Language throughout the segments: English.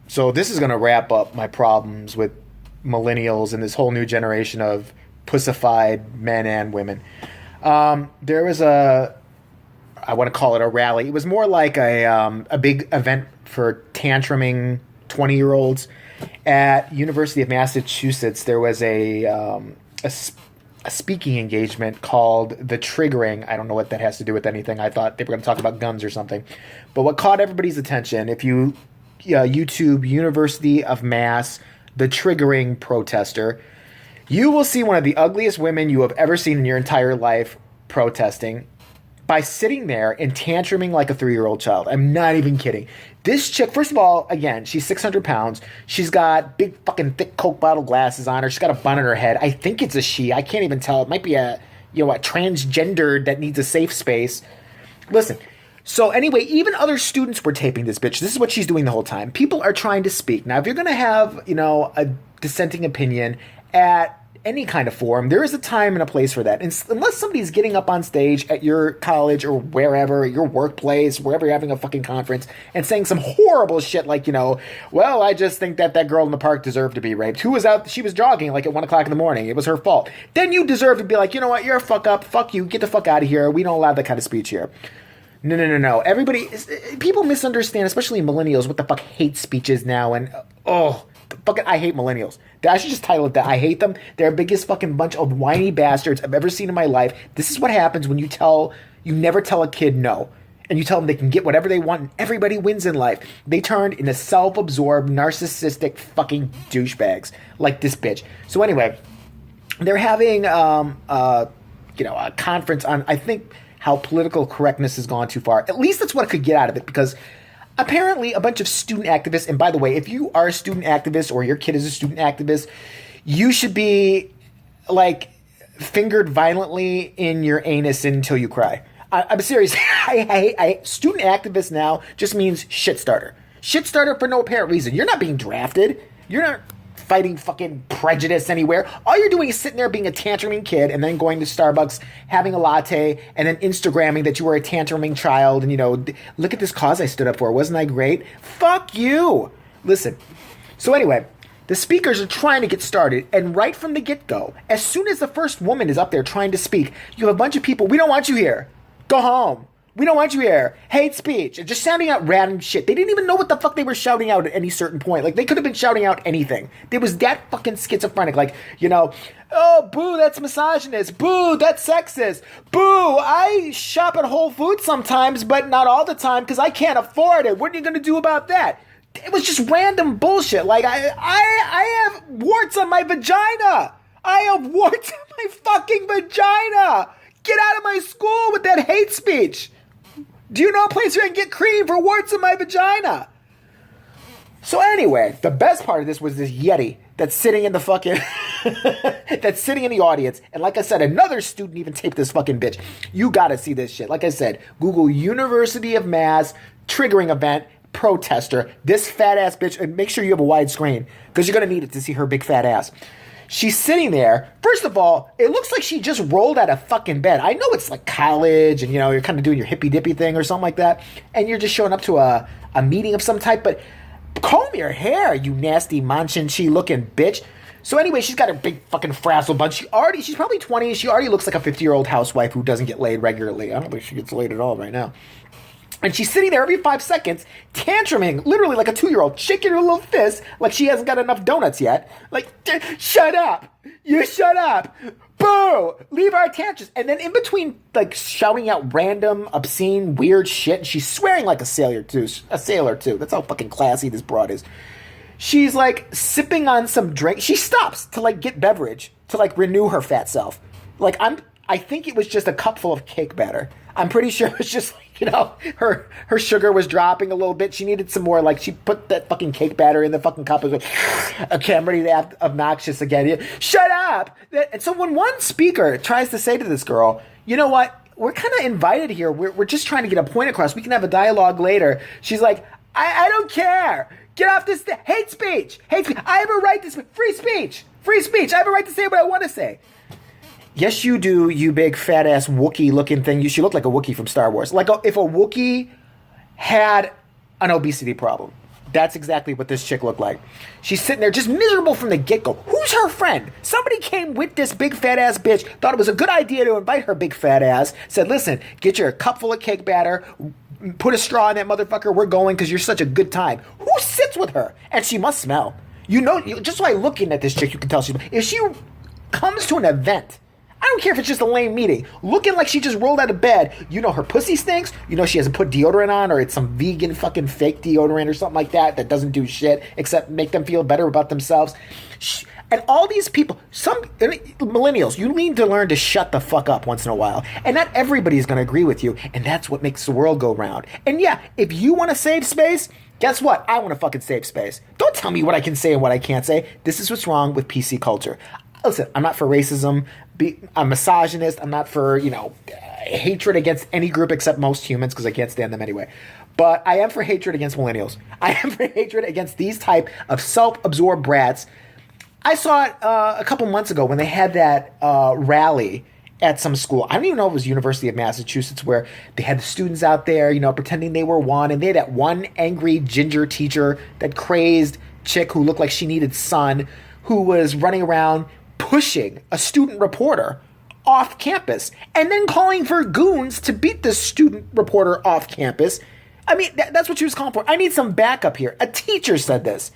So this is going to wrap up my problems with millennials and this whole new generation of pussified men and women. There was I want to call it a rally. It was more like a big event for tantruming 20-year-olds at University of Massachusetts. There was a speaking engagement called the Triggering. I don't know what that has to do with anything. I thought they were going to talk about guns or something. But what caught everybody's attention, if you YouTube University of Mass, the Triggering protester, you will see one of the ugliest women you have ever seen in your entire life protesting by sitting there and tantruming like a 3-year-old child. I'm not even kidding. This chick, first of all, again, she's 600 pounds. She's got big fucking thick Coke bottle glasses on her. She's got a bun on her head. I think it's a she. I can't even tell. It might be a transgendered that needs a safe space. Listen. So anyway, even other students were taping this bitch. This is what she's doing the whole time. People are trying to speak. Now, if you're going to have, a dissenting opinion at any kind of forum, there is a time and a place for that. And unless somebody's getting up on stage at your college or wherever, your workplace, wherever you're having a fucking conference, and saying some horrible shit like, well, I just think that girl in the park deserved to be raped. Who was out? She was jogging like at 1 o'clock in the morning. It was her fault. Then you deserve to be like, you know what? You're a fuck up. Fuck you. Get the fuck out of here. We don't allow that kind of speech here. No. People misunderstand, especially millennials, what the fuck hate speech is now. And, fucking, I hate millennials. I should just title it that. I hate them. They're the biggest fucking bunch of whiny bastards I've ever seen in my life. This is what happens when you never tell a kid no. And you tell them they can get whatever they want and everybody wins in life. They turned into self-absorbed, narcissistic fucking douchebags like this bitch. So anyway, they're having, a conference on, I think, how political correctness has gone too far. At least that's what I could get out of it, because apparently a bunch of student activists, and by the way, if you are a student activist or your kid is a student activist, you should be, fingered violently in your anus until you cry. I'm serious. Student activist now just means shit starter. Shit starter for no apparent reason. You're not being drafted. You're not fighting fucking prejudice anywhere. All you're doing is sitting there being a tantruming kid and then going to Starbucks, having a latte, and then Instagramming that you were a tantruming child and, look at this cause I stood up for. Wasn't I great? Fuck you. Listen. So anyway, the speakers are trying to get started, and right from the get-go, as soon as the first woman is up there trying to speak, you have a bunch of people, we don't want you here. Go home. We don't want you here. Hate speech. And just shouting out random shit. They didn't even know what the fuck they were shouting out at any certain point. They could have been shouting out anything. They was that fucking schizophrenic. Oh, boo, that's misogynist. Boo, that's sexist. Boo, I shop at Whole Foods sometimes, but not all the time because I can't afford it. What are you going to do about that? It was just random bullshit. I have warts on my vagina. I have warts on my fucking vagina. Get out of my school with that hate speech. Do you know a place where I can get cream for warts in my vagina? So anyway, the best part of this was this Yeti that's sitting in the fucking... that's sitting in the audience. And like I said, another student even taped this fucking bitch. You gotta see this shit. Like I said, Google University of Mass Triggering event protester. This fat ass bitch. And make sure you have a wide screen because you're gonna need it to see her big fat ass. She's sitting there. First of all, it looks like she just rolled out of fucking bed. I know it's like college and, you're kind of doing your hippy-dippy thing or something like that, and you're just showing up to a meeting of some type, but comb your hair, you nasty Manchin-Chi-looking bitch. So anyway, she's got her big fucking frazzle bunch. She's probably 20. She already looks like a 50-year-old housewife who doesn't get laid regularly. I don't think she gets laid at all right now. And she's sitting there every 5 seconds, tantruming, literally like a 2-year-old, shaking her little fist like she hasn't got enough donuts yet. Shut up. You shut up. Boo. Leave our tantrums. And then in between, shouting out random, obscene, weird shit, she's swearing like a sailor, too. That's how fucking classy this broad is. She's, sipping on some drink. She stops to, get beverage to, renew her fat self. I think it was just a cup full of cake batter. I'm pretty sure it was just, her sugar was dropping a little bit. She needed some more, she put that fucking cake batter in the fucking cup. It was okay, I'm ready to act obnoxious again. Shut up! And so when one speaker tries to say to this girl, you know what? We're kind of invited here. We're just trying to get a point across. We can have a dialogue later. She's like, I don't care. Get off this hate speech. Hate speech. I have a right to speak. Free speech. Free speech. I have a right to say what I want to say. Yes, you do, you big fat-ass Wookiee-looking thing. You should look like a Wookiee from Star Wars. If a Wookiee had an obesity problem. That's exactly what this chick looked like. She's sitting there just miserable from the get-go. Who's her friend? Somebody came with this big fat ass bitch, thought it was a good idea to invite her big fat ass, said, listen, get your cup full of cake batter, put a straw in that motherfucker, we're going because you're such a good time. Who sits with her? And she must smell. You know, just by looking at this chick, you can tell if she comes to an event, I don't care if it's just a lame meeting, looking like she just rolled out of bed, you know her pussy stinks, you know she hasn't put deodorant on, or it's some vegan fucking fake deodorant or something like that doesn't do shit except make them feel better about themselves. And all these people, some millennials, you need to learn to shut the fuck up once in a while. And not everybody's going to agree with you, and that's what makes the world go round. And yeah, if you want to save space, guess what? I want to fucking save space. Don't tell me what I can say and what I can't say. This is what's wrong with PC culture. Listen, I'm not for racism. I'm misogynist. I'm not for, hatred against any group except most humans, because I can't stand them anyway. But I am for hatred against millennials. I am for hatred against these type of self-absorbed brats. I saw it a couple months ago when they had that rally at some school. I don't even know if it was University of Massachusetts, where they had the students out there, pretending they were one. And they had that one angry ginger teacher, that crazed chick who looked like she needed sun, who was running around pushing a student reporter off campus and then calling for goons to beat the student reporter off campus. I mean, that's what she was calling for. I need some backup here. A teacher said this.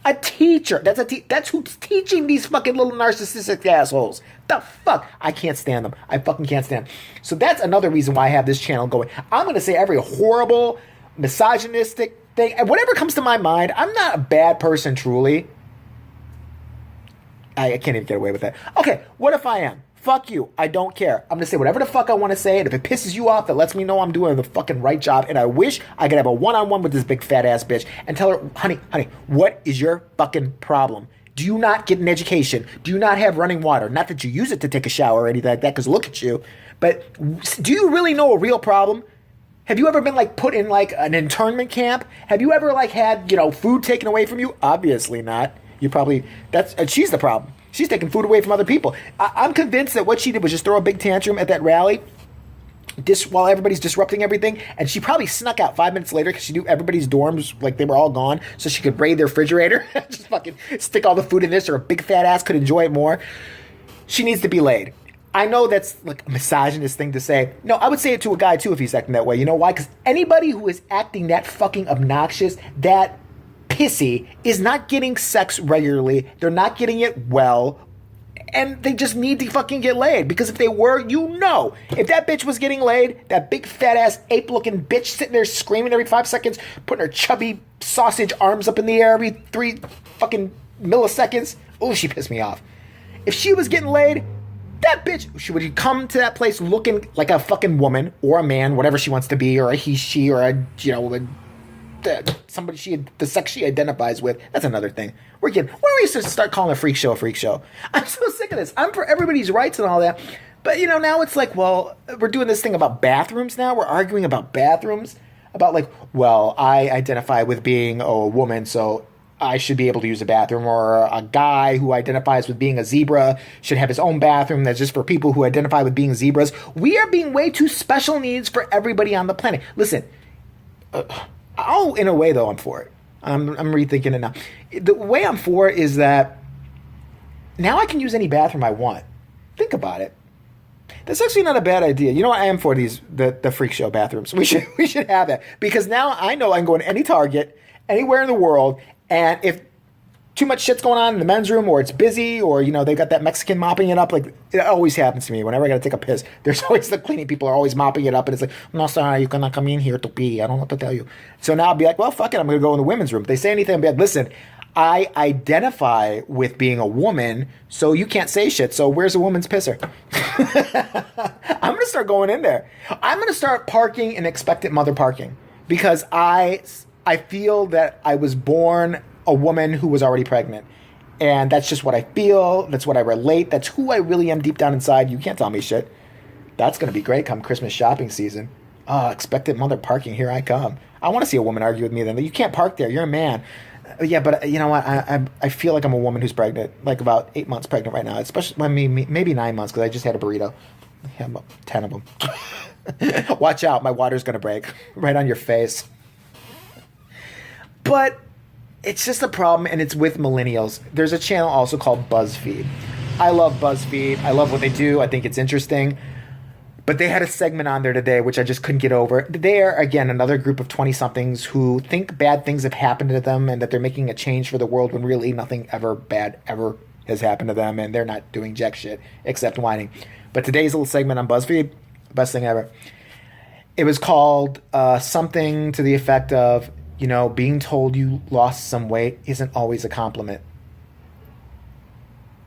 A teacher. That's who's teaching these fucking little narcissistic assholes. The fuck? I can't stand them. I fucking can't stand them. So that's another reason why I have this channel going. I'm going to say every horrible, misogynistic thing. And whatever comes to my mind, I'm not a bad person, truly. I can't even get away with that. Okay, what if I am? Fuck you. I don't care. I'm going to say whatever the fuck I want to say. And if it pisses you off, that lets me know I'm doing the fucking right job. And I wish I could have a one-on-one with this big fat ass bitch and tell her, honey, what is your fucking problem? Do you not get an education? Do you not have running water? Not that you use it to take a shower or anything like that, because look at you. But do you really know a real problem? Have you ever been put in an internment camp? Have you ever had, food taken away from you? Obviously not. You probably, she's the problem. She's taking food away from other people. I'm convinced that what she did was just throw a big tantrum at that rally while everybody's disrupting everything. And she probably snuck out 5 minutes later because she knew everybody's dorms, they were all gone, so she could raid their refrigerator. Just fucking stick all the food in this, or a big fat ass could enjoy it more. She needs to be laid. I know that's a misogynist thing to say. No, I would say it to a guy too if he's acting that way. You know why? Because anybody who is acting that fucking obnoxious, that pissy, is not getting sex regularly. They're not getting it well, and they just need to fucking get laid. Because if they were, if that bitch was getting laid, that big fat ass ape looking bitch sitting there screaming every 5 seconds, putting her chubby sausage arms up in the air every 3 fucking milliseconds. Oh, she pissed me off. If she was getting laid, that bitch, she would come to that place looking like a fucking woman or a man, whatever she wants to be, or a he, she, or somebody the sex she identifies with. That's another thing. When do we used to start calling a freak show a freak show? I'm so sick of this. I'm for everybody's rights and all that, but now it's we're doing this thing about bathrooms now. We're arguing about bathrooms, about I identify with being a woman, so I should be able to use a bathroom, or a guy who identifies with being a zebra should have his own bathroom that's just for people who identify with being zebras. We are being way too special needs for everybody on the planet. Listen, in a way, though, I'm for it. I'm rethinking it now. The way I'm for it is that now I can use any bathroom I want. Think about it. That's actually not a bad idea. You know what? I am for the freak show bathrooms. We should have that, because now I know I can go in any Target, anywhere in the world, and if too much shit's going on in the men's room, or it's busy, or they got that Mexican mopping it up, it always happens to me whenever I gotta take a piss. There's always the cleaning people are always mopping it up, and it's no, sorry, you cannot come in here to pee. I don't know what to tell you. So now I'll be well, fuck it, I'm gonna go in the women's room. If they say anything, I'll be listen, I identify with being a woman, so you can't say shit. So where's a woman's pisser? I'm gonna start going in there. I'm gonna start parking in expectant mother parking, because I feel that I was born a woman who was already pregnant. And that's just what I feel. That's what I relate. That's who I really am deep down inside. You can't tell me shit. That's going to be great come Christmas shopping season. Expectant mother parking. Here I come. I want to see a woman argue with me then. You can't park there. You're a man. Yeah, but you know what? I feel like I'm a woman who's pregnant. About 8 months pregnant right now. Especially maybe 9 months, because I just had a burrito. I have about 10 of them. Watch out. My water's going to break right on your face. But It's just a problem, and it's with millennials. There's a channel also called BuzzFeed. I love BuzzFeed. I love what they do. I think it's interesting. But they had a segment on there today, which I just couldn't get over. They are, again, another group of 20-somethings who think bad things have happened to them and that they're making a change for the world when really nothing ever bad ever has happened to them, and they're not doing jack shit except whining. But today's little segment on BuzzFeed, best thing ever. It was called something to the effect of, being told you lost some weight isn't always a compliment.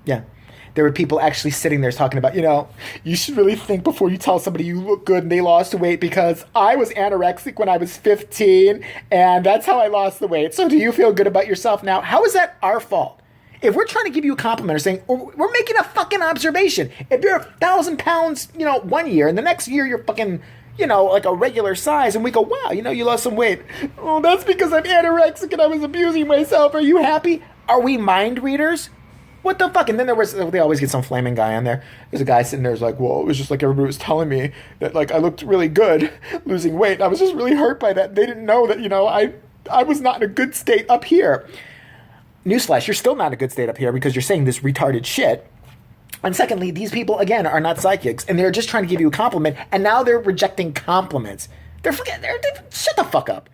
Yeah. There were people actually sitting there talking about, you should really think before you tell somebody you look good and they lost weight, because I was anorexic when I was 15 and that's how I lost the weight. So do you feel good about yourself now? How is that our fault? If we're trying to give you a compliment or saying, we're making a fucking observation. If you're 1,000 pounds, 1 year, and the next year you're fucking, like a regular size, and we go, wow, you lost some weight. Oh, that's because I'm anorexic and I was abusing myself. Are you happy? Are we mind readers? What the fuck? And then they always get some flaming guy on there. There's a guy sitting there who's like, well, it was just like everybody was telling me that like I looked really good losing weight. I was just really hurt by that. They didn't know that, I was not in a good state up here. Newsflash, you're still not in a good state up here because you're saying this retarded shit. And secondly, these people, again, are not psychics, and they're just trying to give you a compliment, and now they're rejecting compliments. Shut the fuck up.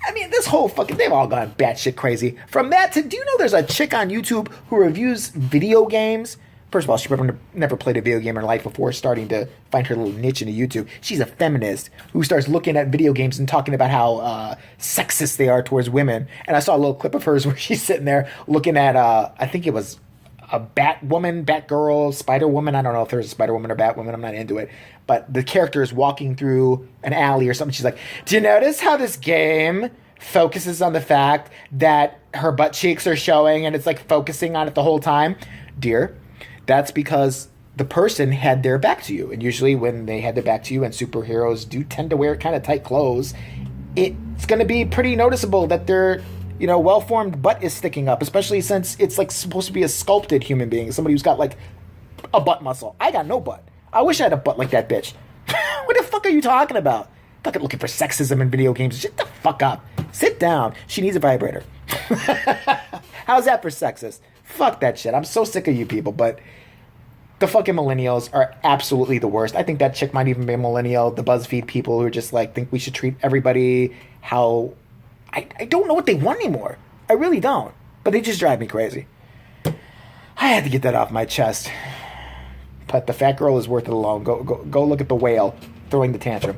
I mean, this whole fucking, they've all gone batshit crazy. From that to, do you know there's a chick on YouTube who reviews video games? First of all, she never played a video game in her life before starting to find her little niche into YouTube. She's a feminist who starts looking at video games and talking about how sexist they are towards women. And I saw a little clip of hers where she's sitting there looking at, I think it was a Batwoman, Batgirl, Spider-Woman. I don't know if there's a Spider-Woman or Batwoman. I'm not into it. But the character is walking through an alley or something. She's like, do you notice how this game focuses on the fact that her butt cheeks are showing and it's like focusing on it the whole time? Dear, that's because the person had their back to you. And usually when they had their back to you, and superheroes do tend to wear kind of tight clothes, it's going to be pretty noticeable that their well-formed butt is sticking up, especially since it's like supposed to be a sculpted human being, somebody who's got like a butt muscle. I got no butt. I wish I had a butt like that bitch. What the fuck are you talking about? Fucking looking for sexism in video games. Shut the fuck up. Sit down. She needs a vibrator. How's that for sexist? Fuck that shit. I'm so sick of you people, but the fucking millennials are absolutely the worst. I think that chick might even be a millennial. The BuzzFeed people who are just like, think we should treat everybody how... I don't know what they want anymore. I really don't. But they just drive me crazy. I had to get that off my chest. But the fat girl is worth it alone. Go look at the whale throwing the tantrum.